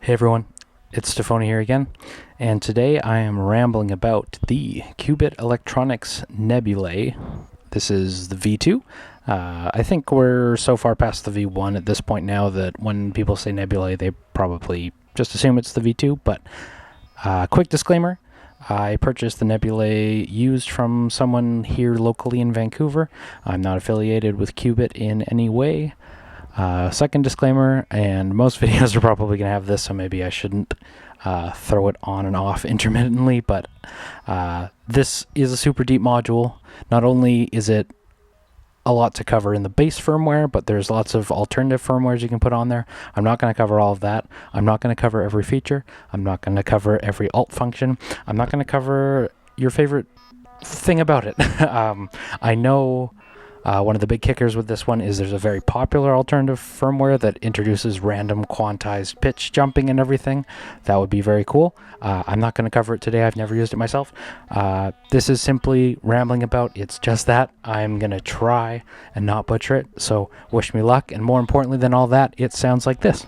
Hey everyone, it's Tafony here again, and today I am rambling about the Qu-Bit Nebulae. This is the V2. I think we're so far past the V1 at this point now that when people say nebulae, they probably just assume it's the V2, but quick disclaimer, I purchased the nebulae used from someone here locally in Vancouver. I'm not affiliated with Qu-Bit in any way. Second disclaimer, and most videos are probably going to have this, so maybe I shouldn't throw it on and off intermittently, but this is a super deep module. Not only is it a lot to cover in the base firmware, but there's lots of alternative firmwares you can put on there. I'm not going to cover all of that. I'm not going to cover every feature. I'm not going to cover every alt function. I'm not going to cover your favorite thing about it. I know one of the big kickers with this one is there's a very popular alternative firmware that introduces random quantized pitch jumping and everything. That would be very cool. I'm not going to cover it today. I've never used it myself. This is simply rambling about. It's just that. I'm going to try and not butcher it. So wish me luck. And more importantly than all that, it sounds like this.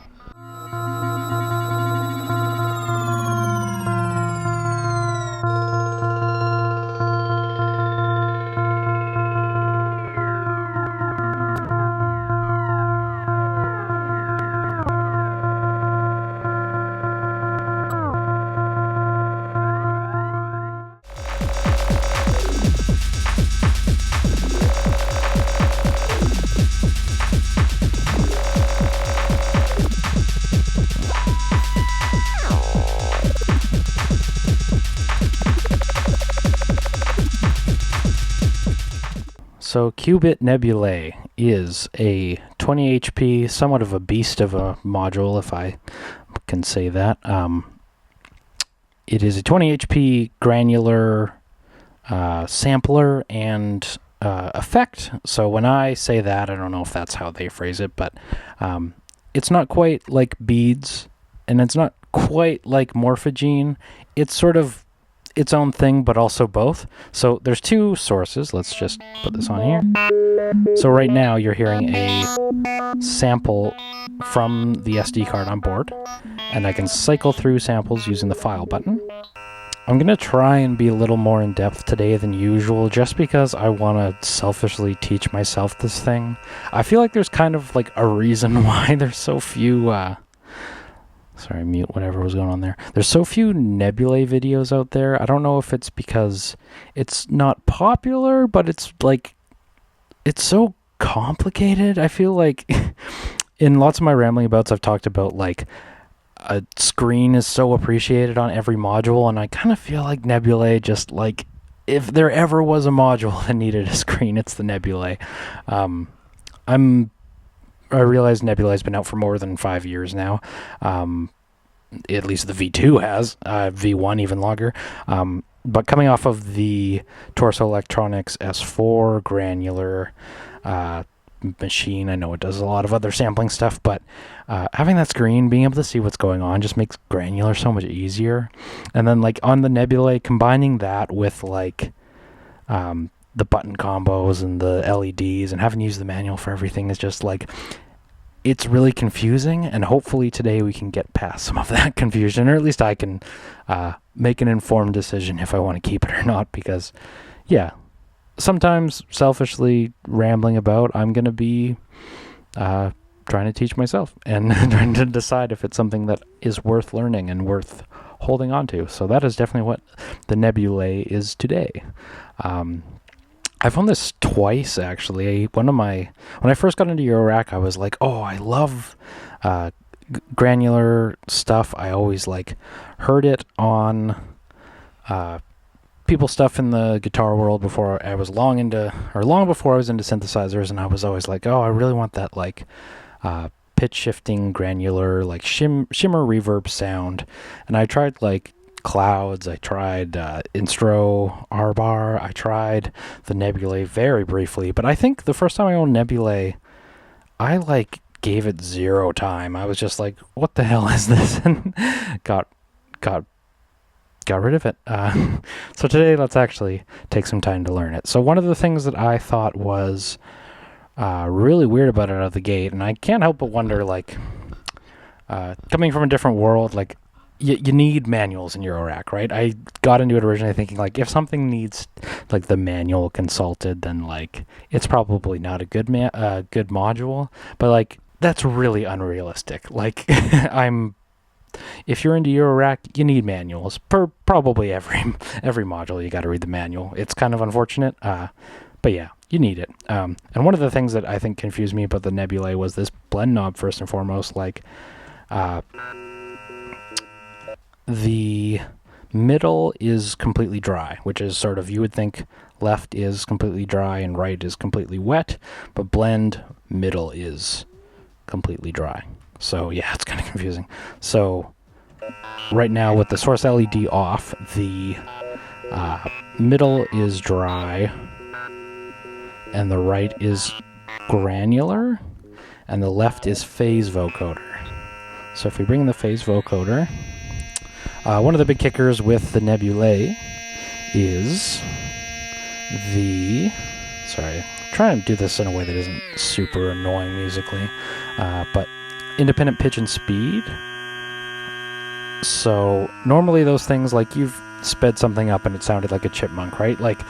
So Qu-Bit Nebulae is a 20 HP, somewhat of a beast of a module, if I can say that. It is a 20 HP granular sampler and effect. So when I say that, I don't know if that's how they phrase it, but it's not quite like beads, and it's not quite like morphogene. It's sort of its own thing, but also both. So there's two sources. Let's just put this on here. So right now you're hearing a sample from the SD card on board, and I can cycle through samples using the file button. I'm going to try and be a little more in depth today than usual, just because I want to selfishly teach myself this thing. I feel like there's kind of like a reason why there's so few sorry, mute whatever was going on there. There's so few nebulae videos out there. I don't know if it's because it's not popular, but it's like, it's so complicated. I feel like in lots of my rambling abouts, I've talked about like a screen is so appreciated on every module, and I kind of feel like nebulae, just like, if there ever was a module that needed a screen, it's the nebulae. I realize Nebulae has been out for more than 5 years now. At least the V2 has. V1 even longer. But coming off of the Torso Electronics S4 granular machine, I know it does a lot of other sampling stuff, but having that screen, being able to see what's going on, just makes granular so much easier. And then like on the Nebulae, combining that with like the button combos and the LEDs and having to use the manual for everything is just like, it's really confusing, and hopefully today we can get past some of that confusion, or at least I can make an informed decision if I want to keep it or not, because yeah, sometimes selfishly rambling about, I'm going to be trying to teach myself and trying to decide if it's something that is worth learning and worth holding on to. So that is definitely what the Nebulae is today. I found this twice, actually. When I first got into eurorack, I was like, oh, I love granular stuff. I always like heard it on people's stuff in the guitar world before I was long before I was into synthesizers, and I was always like, oh, I really want that like pitch shifting granular like shimmer reverb sound. And I tried like clouds, I tried Instro R-Bar, I tried the Nebulae very briefly, but I think the first time I owned Nebulae, I like gave it 0 time. I was just like, what the hell is this? And got rid of it. So today let's actually take some time to learn it. So one of the things that I thought was really weird about it out of the gate, and I can't help but wonder, like, coming from a different world, like, you need manuals in Eurorack, right? I got into it originally thinking, like, if something needs, like, the manual consulted, then, like, it's probably not a good good module. But, like, that's really unrealistic. Like, if you're into Eurorack, you need manuals. For probably every module, you got to read the manual. It's kind of unfortunate, but yeah, you need it. And one of the things that I think confused me about the Nebulae was this blend knob, first and foremost. Like, the middle is completely dry, which is sort of, you would think left is completely dry and right is completely wet, but blend middle is completely dry. So yeah, it's kind of confusing. So right now with the source LED off, the middle is dry and the right is granular and the left is phase vocoder. So if we bring in the phase vocoder, one of the big kickers with the Nebulae is sorry, I'm trying to do this in a way that isn't super annoying musically, but independent pitch and speed. So normally those things, like, you've sped something up and it sounded like a chipmunk, right? Like,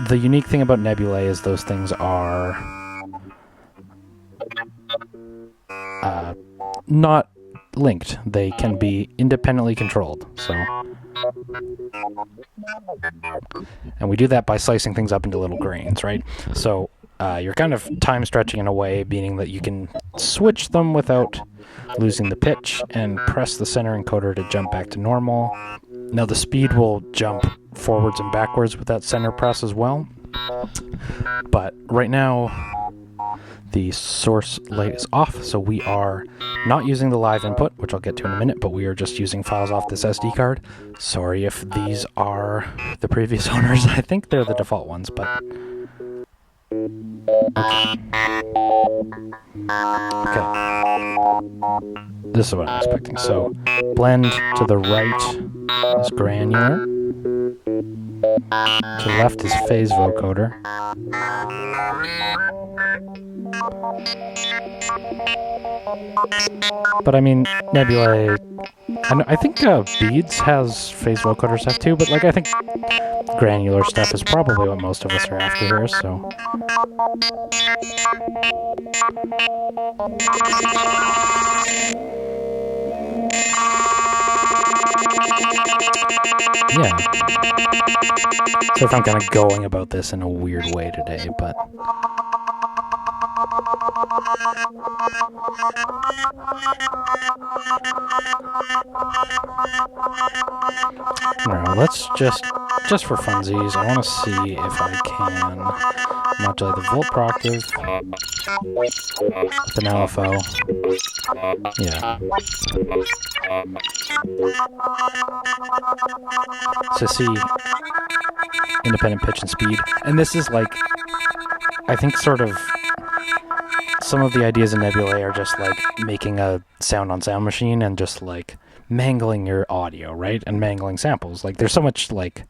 the unique thing about Nebulae is those things are not linked. They can be independently controlled. So, and we do that by slicing things up into little grains, right? So you're kind of time stretching in a way, meaning that you can switch them without losing the pitch and press the center encoder to jump back to normal. Now the speed will jump forwards and backwards with that center press as well. But right now the source light is off, so we are not using the live input, which I'll get to in a minute, but we are just using files off this SD card. Sorry if these are the previous owners. I think they're the default ones, but okay. This is what I'm expecting. So blend to the right is granular, to the left is phase vocoder. But I mean, Nebulae, I think Beads has phase vocoder stuff too, but, like, I think granular stuff is probably what most of us are after here, so. Yeah. So if I'm kind of going about this in a weird way today, but. No, let's just for funsies, I want to see if I can modulate the volt per octave with an LFO. Yeah. So see independent pitch and speed, and this is, like, I think sort of some of the ideas in Nebulae are just like making a sound on sound machine and just like mangling your audio, right? And mangling samples. Like, there's so much like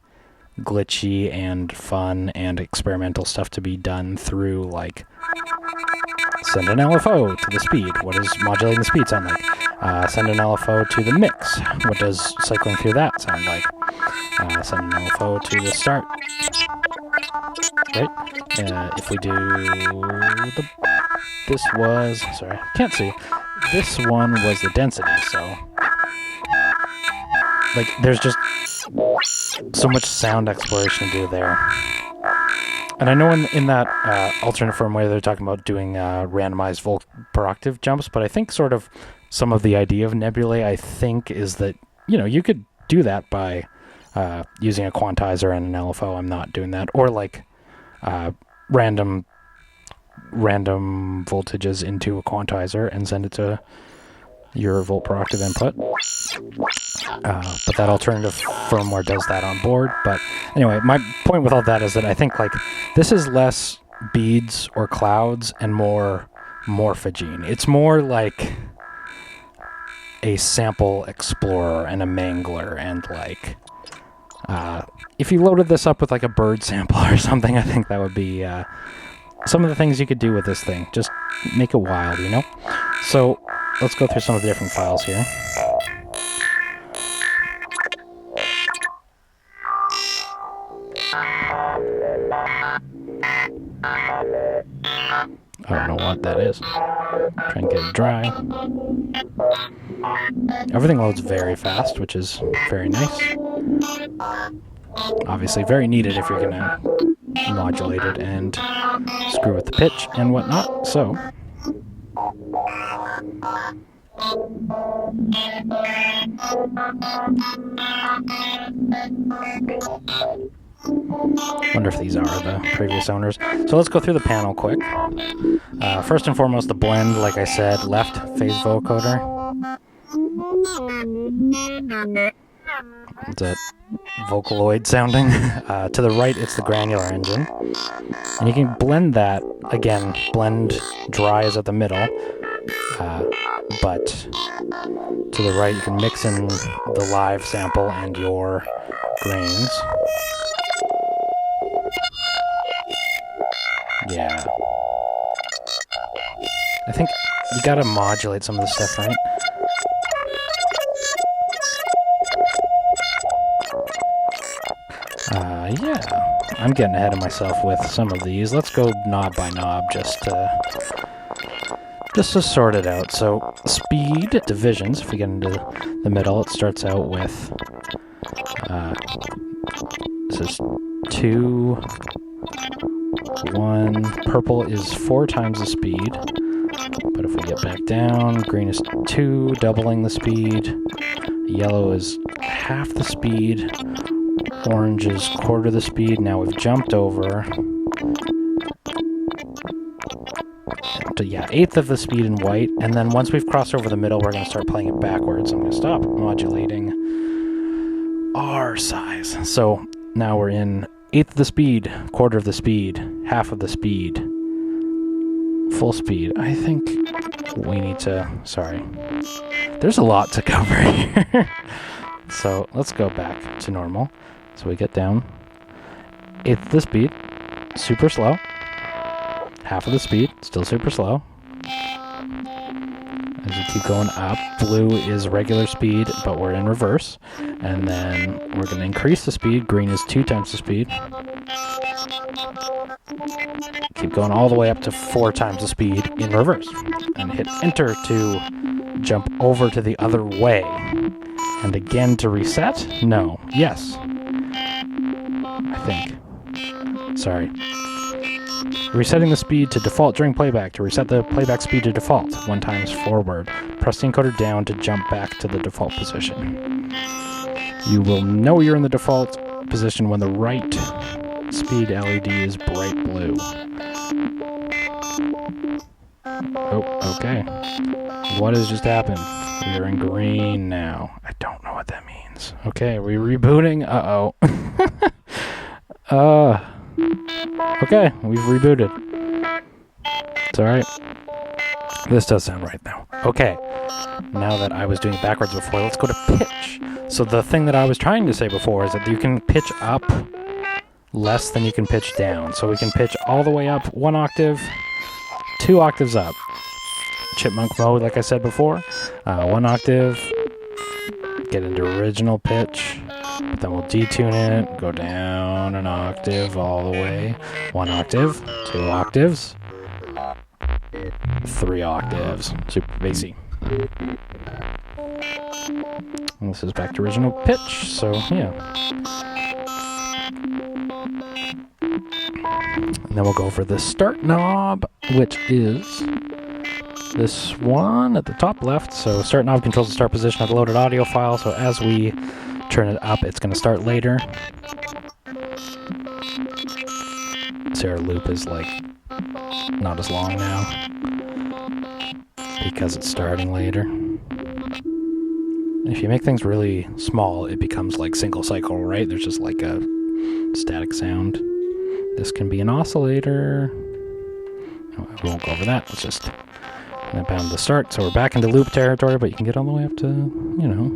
glitchy and fun and experimental stuff to be done through, like, send an LFO to the speed. What does modulating the speed sound like? Send an LFO to the mix. What does cycling through that sound like? Send an LFO to the start. Right? If we do this was, sorry, can't see. This one was the density, so, like, there's just so much sound exploration to do there. And I know in that alternate firmware they're talking about doing randomized volt per octave jumps, but I think sort of some of the idea of Nebulae, I think, is that, you know, you could do that by using a quantizer and an LFO. I'm not doing that. Or, like, random voltages into a quantizer and send it to your volt per octave input. But that alternative firmware does that on board. But anyway, my point with all that is that I think, like, this is less beads or clouds and more morphogene. It's more like a sample explorer and a mangler, and, like, if you loaded this up with, like, a bird sample or something, I think that would be some of the things you could do with this thing. Just make it wild, you know? So let's go through some of the different files here. I don't know what that is. Try and get it dry. Everything loads very fast, which is very nice. Obviously very needed if you're going to modulate it and screw with the pitch and whatnot. So wonder if these are the previous owners. So let's go through the panel quick. First and foremost, the blend, like I said, left phase vocoder. It's a Vocaloid sounding. To the right, it's the granular engine. And you can blend that. Again, blend dry is at the middle. But to the right, you can mix in the live sample and your grains. Yeah. I think you gotta modulate some of this stuff, right? Yeah. I'm getting ahead of myself with some of these. Let's go knob by knob just to sort it out. So, speed divisions, if we get into the middle, it starts out with, this is 2, 1, purple is 4 times the speed, but if we get back down, green is 2, doubling the speed, yellow is half the speed, orange is quarter the speed. Now we've jumped over to, yeah, eighth of the speed in white, and then once we've crossed over the middle, we're going to start playing it backwards. I'm going to stop modulating our size. So now we're in eighth of the speed, quarter of the speed, half of the speed, full speed. I think we need to, sorry, there's a lot to cover here. So let's go back to normal. So we get down, eighth of the speed, super slow, half of the speed, still super slow. As we keep going up, blue is regular speed, but we're in reverse. And then we're going to increase the speed. Green is 2 times the speed. Keep going all the way up to 4 times the speed in reverse. And hit enter to jump over to the other way. And again to reset? No. Yes. I think. Sorry. Resetting the speed to default during playback. To reset the playback speed to default, 1 times forward. Press the encoder down to jump back to the default position. You will know you're in the default position when the right speed LED is bright blue. Oh, okay. What has just happened? We are in green now. I don't know what that means. Okay, are we rebooting? Uh-oh. Okay, we've rebooted. It's alright. This does sound right now. Okay, now that I was doing it backwards before, let's go to pitch. So the thing that I was trying to say before is that you can pitch up less than you can pitch down. So we can pitch all the way up 1 octave, 2 octaves up. Chipmunk mode, like I said before. 1 octave, get into original pitch. But then we'll detune it, go down an octave all the way. 1 octave, 2 octaves, 3 octaves. Super bassy. And this is back to original pitch, so yeah. And then we'll go over the start knob, which is this one at the top left. So start knob controls the start position of the loaded audio file, so as we turn it up, it's going to start later. So our loop is like not as long now because it's starting later. If you make things really small, it becomes like single cycle, right? There's just like a static sound. This can be an oscillator. Oh, I won't go over that. Let's just pound the start. So we're back into loop territory, but you can get all the way up to, you know.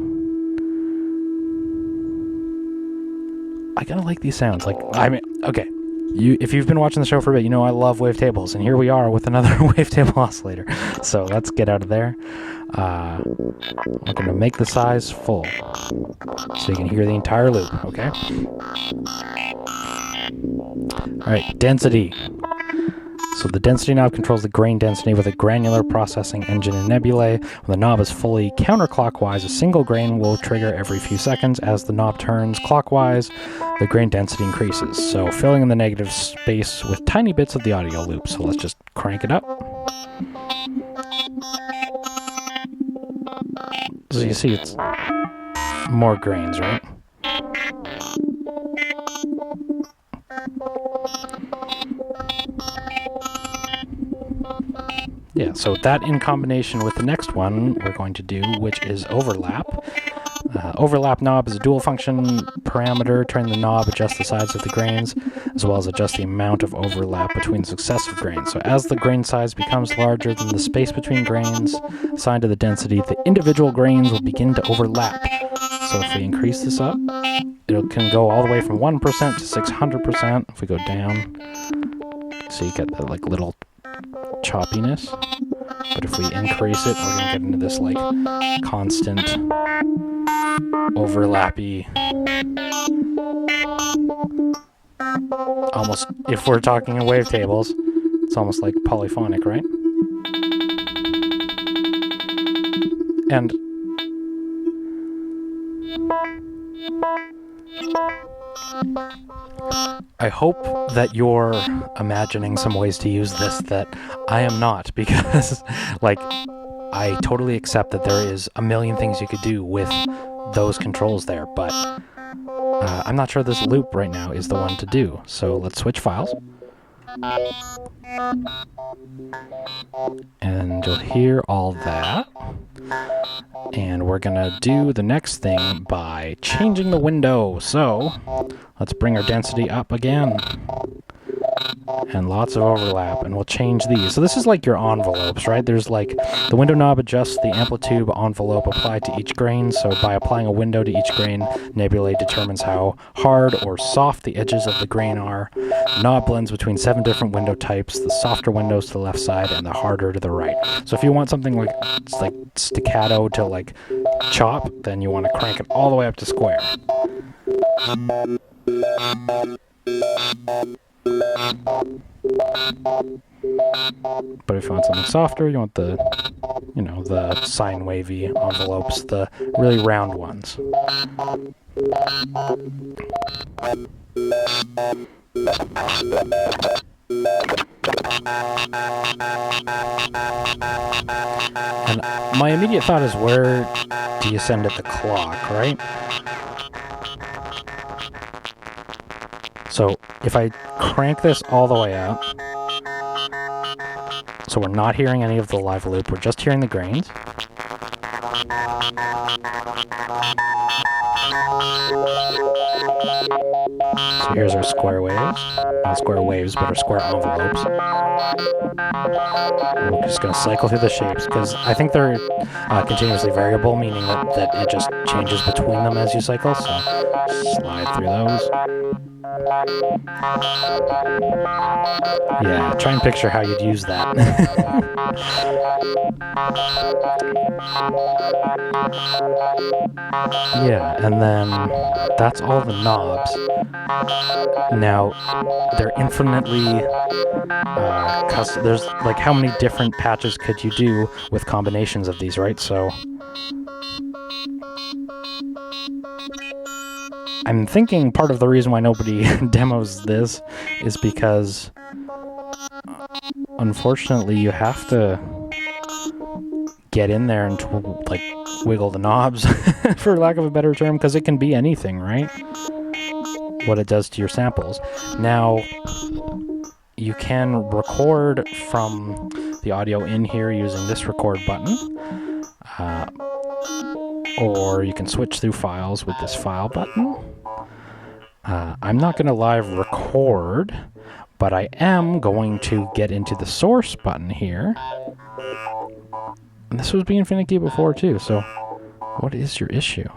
I gotta like these sounds. Like, I mean, okay. if you've been watching the show for a bit, you know I love wavetables, and here we are with another wavetable oscillator. So let's get out of there. I'm going to make the size full so you can hear the entire loop, okay? Alright, density. So the density knob controls the grain density with a granular processing engine in Nebulae. When the knob is fully counterclockwise, a single grain will trigger every few seconds. As the knob turns clockwise, the grain density increases. So filling in the negative space with tiny bits of the audio loop. So let's just crank it up. So you see it's more grains, right? Yeah, so that in combination with the next one we're going to do, which is overlap. Overlap knob is a dual function parameter. Turn the knob, adjust the size of the grains, as well as adjust the amount of overlap between successive grains. So as the grain size becomes larger than the space between grains assigned to the density, the individual grains will begin to overlap. So if we increase this up, it can go all the way from 1% to 600%. If we go down, so you get the like little choppiness. But if we increase it, we're gonna get into this like constant overlappy, almost, if we're talking in wavetables, it's almost like polyphonic, right? And I hope that you're imagining some ways to use this that I am not, because like I totally accept that there is a million things you could do with those controls there, but I'm not sure this loop right now is the one to do. So let's switch files. And you'll hear all that. And we're gonna do the next thing by changing the window. So let's bring our density up again. And lots of overlap, and we'll change these. So this is like your envelopes, right? There's like the window knob adjusts the amplitude envelope applied to each grain. So by applying a window to each grain, Nebulae determines how hard or soft the edges of the grain are. The knob blends between 7 different window types, the softer windows to the left side and the harder to the right. So if you want something like it's like staccato to like chop, then you want to crank it all the way up to square. But if you want something softer, you want the, you know, the sine wavy envelopes, the really round ones. And my immediate thought is, where do you send it the clock, right? So if I crank this all the way up, so we're not hearing any of the live loop, we're just hearing the grains. So here's our square waves. Not square waves, but our square envelopes. We're just going to cycle through the shapes, because I think they're continuously variable, meaning that it just changes between them as you cycle. So slide through those. Yeah, try and picture how you'd use that. Yeah, and then that's all the knobs. Now, they're infinitely custom. There's like, how many different patches could you do with combinations of these, right? So I'm thinking part of the reason why nobody demos this is because unfortunately you have to get in there and like wiggle the knobs for lack of a better term, because it can be anything, right? What it does to your samples. Now you can record from the audio in here using this record button, or you can switch through files with this file button. I'm not going to live record, but I am going to get into the source button here. And this was being finicky before too, so what is your issue?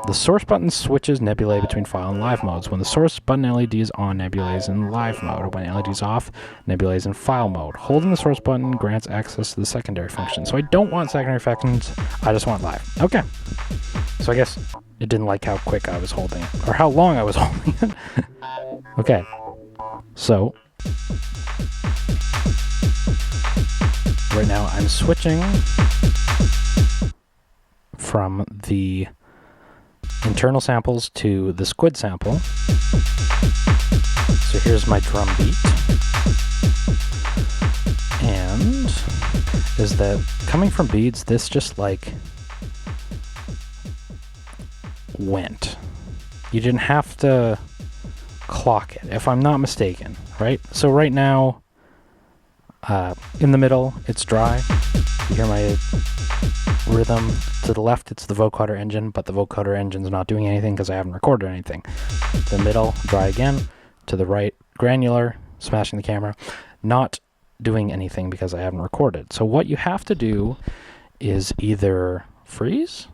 The source button switches nebulae between file and live modes. When the source button LED is on, nebulae is in live mode. When LED is off, nebulae is in file mode. Holding the source button grants access to the secondary function. So I don't want secondary functions, I just want live. Okay. So I guess it didn't like how quick I was holding it, or how long I was holding it. Okay. So right now I'm switching from the internal samples to the squid sample. So here's my drum beat. And is that coming from beads, this just like went. You didn't have to clock it, if I'm not mistaken, right? So right now, in the middle, it's dry. You hear my rhythm. To the left, it's the vocoder engine, but the vocoder engine's not doing anything because I haven't recorded anything. The middle, dry again. To the right, granular, smashing the camera. Not doing anything because I haven't recorded. So what you have to do is either freeze.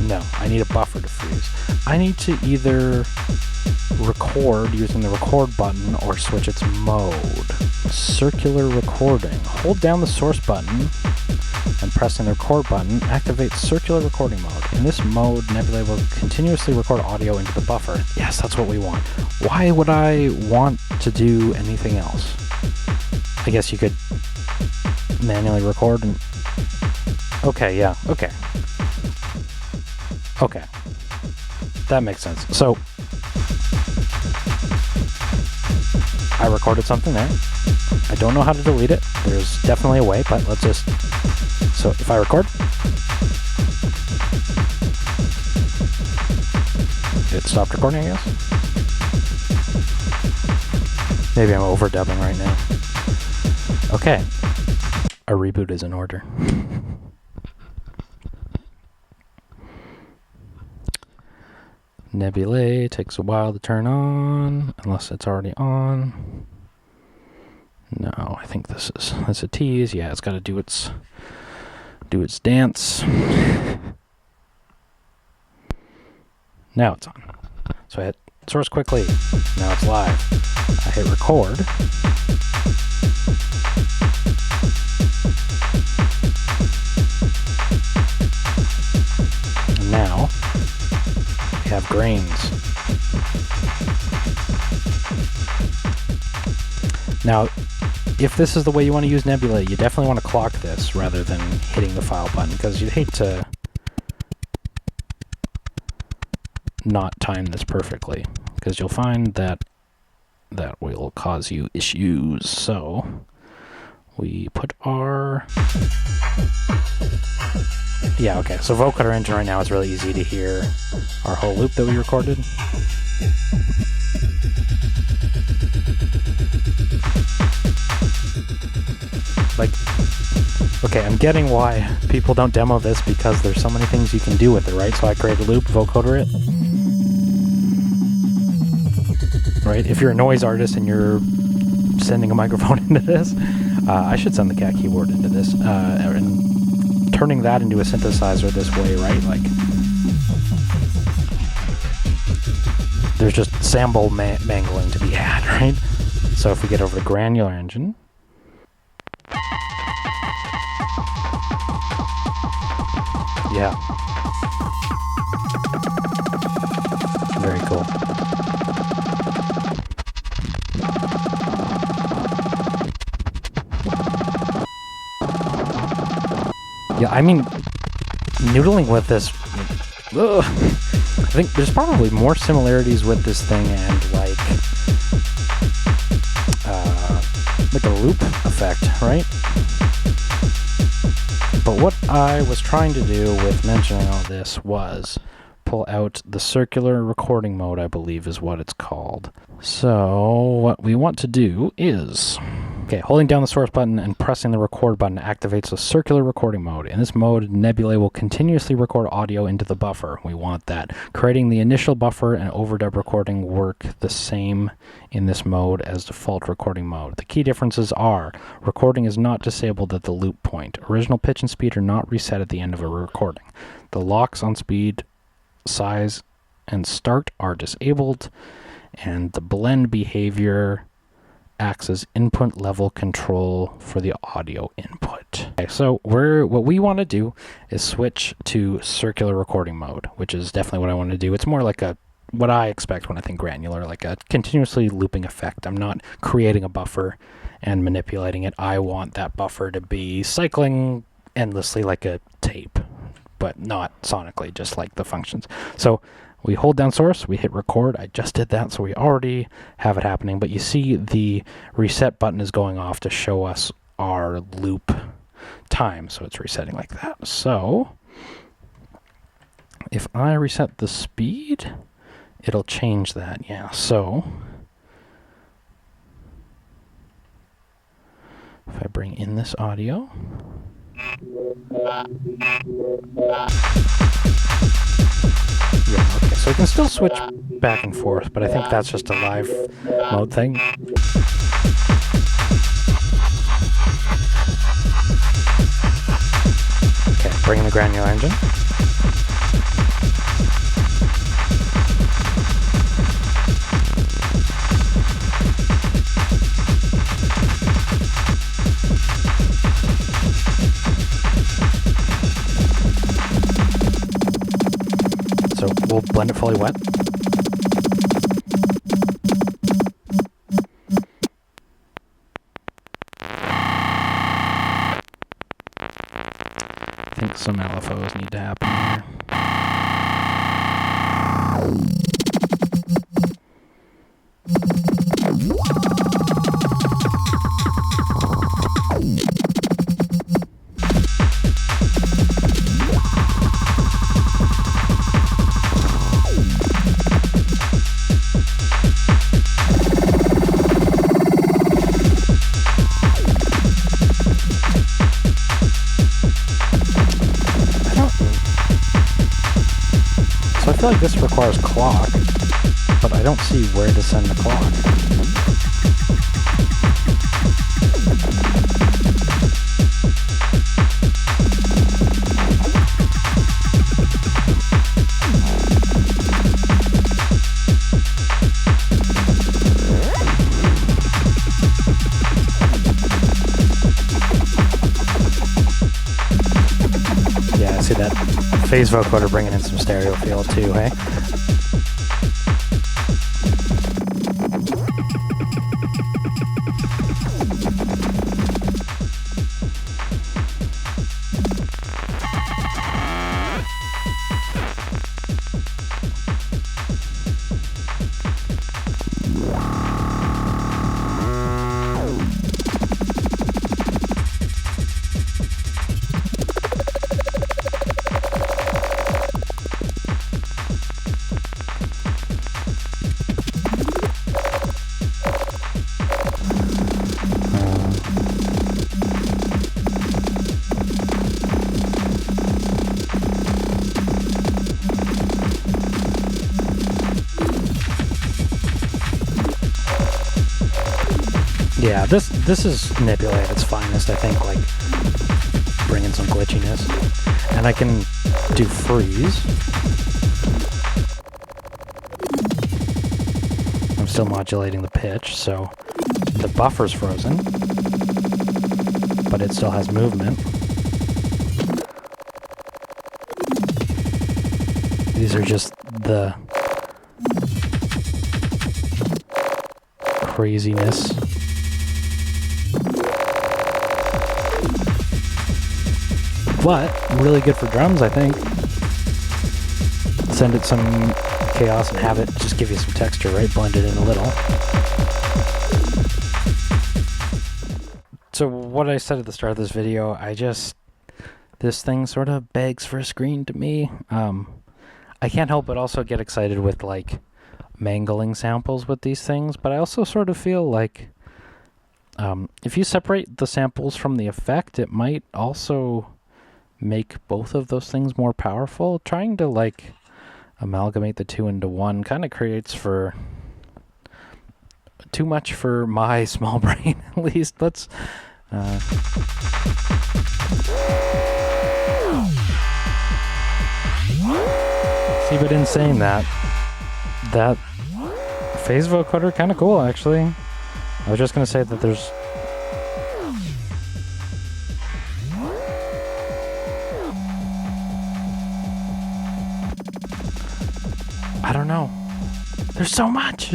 No, I need a buffer to freeze. I need to either record using the record button or switch its mode. Circular recording. Hold down the source button and pressing the record button activates circular recording mode. In this mode, Nebulae will continuously record audio into the buffer. Yes, that's what we want. Why would I want to do anything else? I guess you could manually record and... Okay, yeah, okay. Okay. That makes sense. So, I recorded something there. I don't know how to delete it. There's definitely a way, but let's just... So, if I record... It stopped recording, I guess? Maybe I'm overdubbing right now. Okay. A reboot is in order. Nebulae takes a while to turn on, unless it's already on. No, I think that's a tease. Yeah, it's got to do its dance. Now it's on. So I hit source quickly. Now it's live. I hit record. And now we have grains. Now, if this is the way you want to use Nebulae, you definitely want to clock this rather than hitting the file button, because you'd hate to not time this perfectly, because you'll find that that will cause you issues. So we put our... Yeah, okay, so vocoder engine right now, it's really easy to hear our whole loop that we recorded. Like, okay, I'm getting why people don't demo this, because there's so many things you can do with it, right? So I create a loop, vocoder it. Right? If you're a noise artist and you're sending a microphone into this, I should send the cat keyboard into this, and turning that into a synthesizer this way, right? Like, there's just sample mangling to be had, right? So if we get over to granular engine, yeah, very cool. Yeah, I mean, noodling with this, ugh, I think there's probably more similarities with this thing and like a loop effect, right? But what I was trying to do with mentioning all this was pull out the circular recording mode, I believe is what it's called. So what we want to do is Okay, holding down the source button and pressing the record button activates the circular recording mode. In this mode, Nebulae will continuously record audio into the buffer. We want that. Creating the initial buffer and overdub recording work the same in this mode as default recording mode. The key differences are recording is not disabled at the loop point. Original pitch and speed are not reset at the end of a recording. The locks on speed, size, and start are disabled, and the blend behavior acts as input level control for the audio input. Okay, so what we want to do is switch to circular recording mode, which is definitely what I want to do. It's more like what I expect when I think granular, like a continuously looping effect. I'm not creating a buffer and manipulating it. I want that buffer to be cycling endlessly like a tape, but not sonically, just like the functions. So we hold down source, we hit record. I just did that, so we already have it happening. But you see the reset button is going off to show us our loop time. So it's resetting like that. So if I reset the speed, it'll change that. Yeah, so if I bring in this audio, yeah, okay, so we can still switch back and forth, but I think that's just a live mode thing. Okay, bring in the granular engine. So we'll blend it fully wet. I think some LFOs need to happen here. So I feel like this requires clock, but I don't see where to send the clock. Yeah, I see that phase vocoder bringing in some stereo field too, hey? Yeah, this is Nebulae at its finest, I think, like bringing some glitchiness. And I can do freeze. I'm still modulating the pitch, so the buffer's frozen, but it still has movement. These are just the craziness. But really good for drums, I think. Send it some chaos and have it just give you some texture, right? Blend it in a little. So what I said at the start of this video, this thing sort of begs for a screen to me. I can't help but also get excited with like mangling samples with these things, but I also sort of feel like If you separate the samples from the effect, it might also make both of those things more powerful. Trying to like amalgamate the two into one kind of creates for too much for my small brain, at least. Let's see, but in saying that phase vocoder kind of cool, actually. I was just gonna say that there's I don't know. There's so much.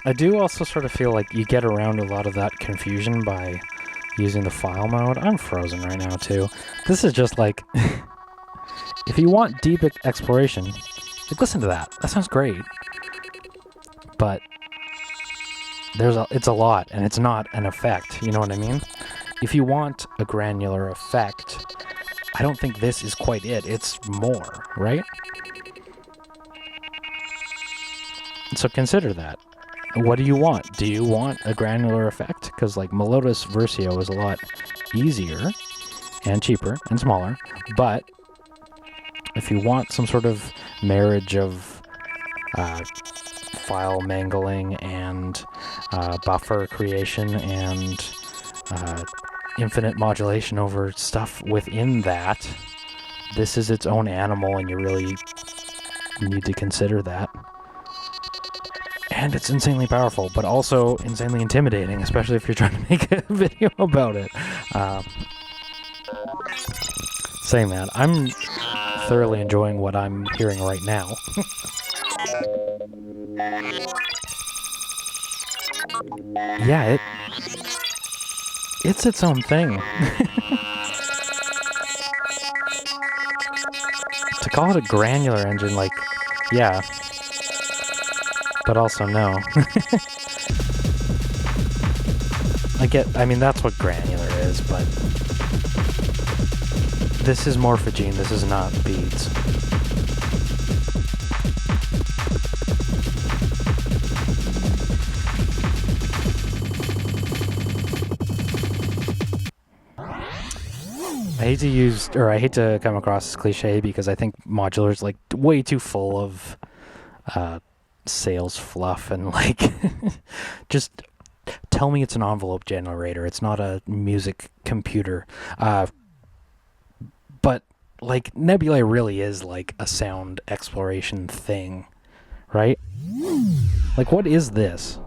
I do also sort of feel like you get around a lot of that confusion by using the file mode. I'm frozen right now too. This is just like, if you want deep exploration, like listen to that. That sounds great. But it's a lot, and it's not an effect, you know what I mean? If you want a granular effect, I don't think this is quite it. It's more, right? So consider that. What do you want? Do you want a granular effect? Because like Melodious Versio is a lot easier and cheaper and smaller, but if you want some sort of marriage of file mangling and buffer creation and infinite modulation over stuff within that, this is its own animal, and you really need to consider that. And it's insanely powerful, but also insanely intimidating, especially if you're trying to make a video about it. Saying that, I'm thoroughly enjoying what I'm hearing right now. Yeah, it's its own thing. To call it a granular engine, like, yeah. But also no. I mean, that's what granular is, but this is morphogene, this is not beads. I hate to come across as cliche because I think modular is like way too full of sales fluff and like just tell me it's an envelope generator. It's not a music computer. But like Nebulae really is like a sound exploration thing, right? Like what is this?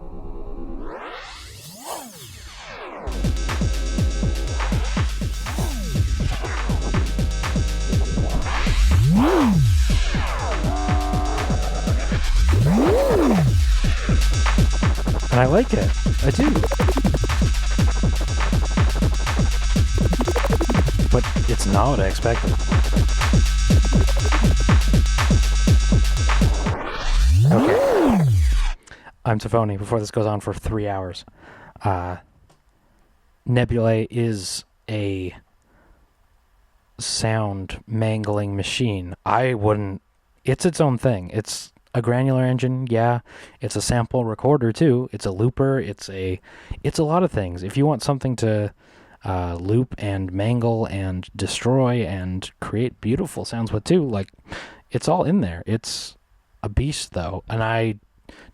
And I like it. I do. But it's not what I expected. Okay. I'm Tafony. Before this goes on for 3 hours. Nebulae is a sound mangling machine. It's its own thing. It's a granular engine, yeah. It's a sample recorder too. It's a looper. It's a lot of things. If you want something to loop and mangle and destroy and create beautiful sounds with too, like it's all in there. It's a beast though, and I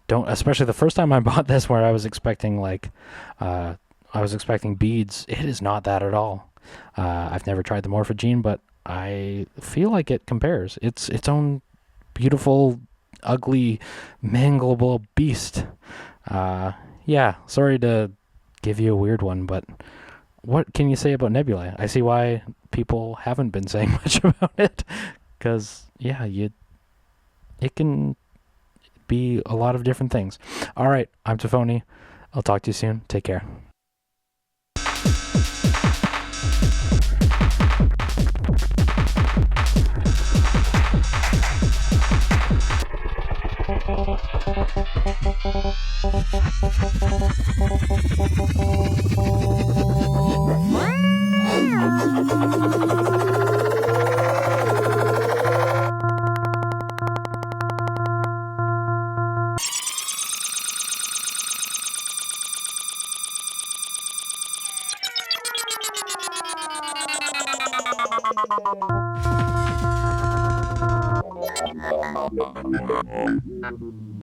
don't. Especially the first time I bought this, where I was expecting beads. It is not that at all. I've never tried the morphogene, but I feel like it compares. It's its own beautiful, ugly, mangleable beast. Yeah, sorry to give you a weird one, but what can you say about Nebulae? I see why people haven't been saying much about it, because yeah, it can be a lot of different things. All right, I'm Tafony. I'll talk to you soon. Take care.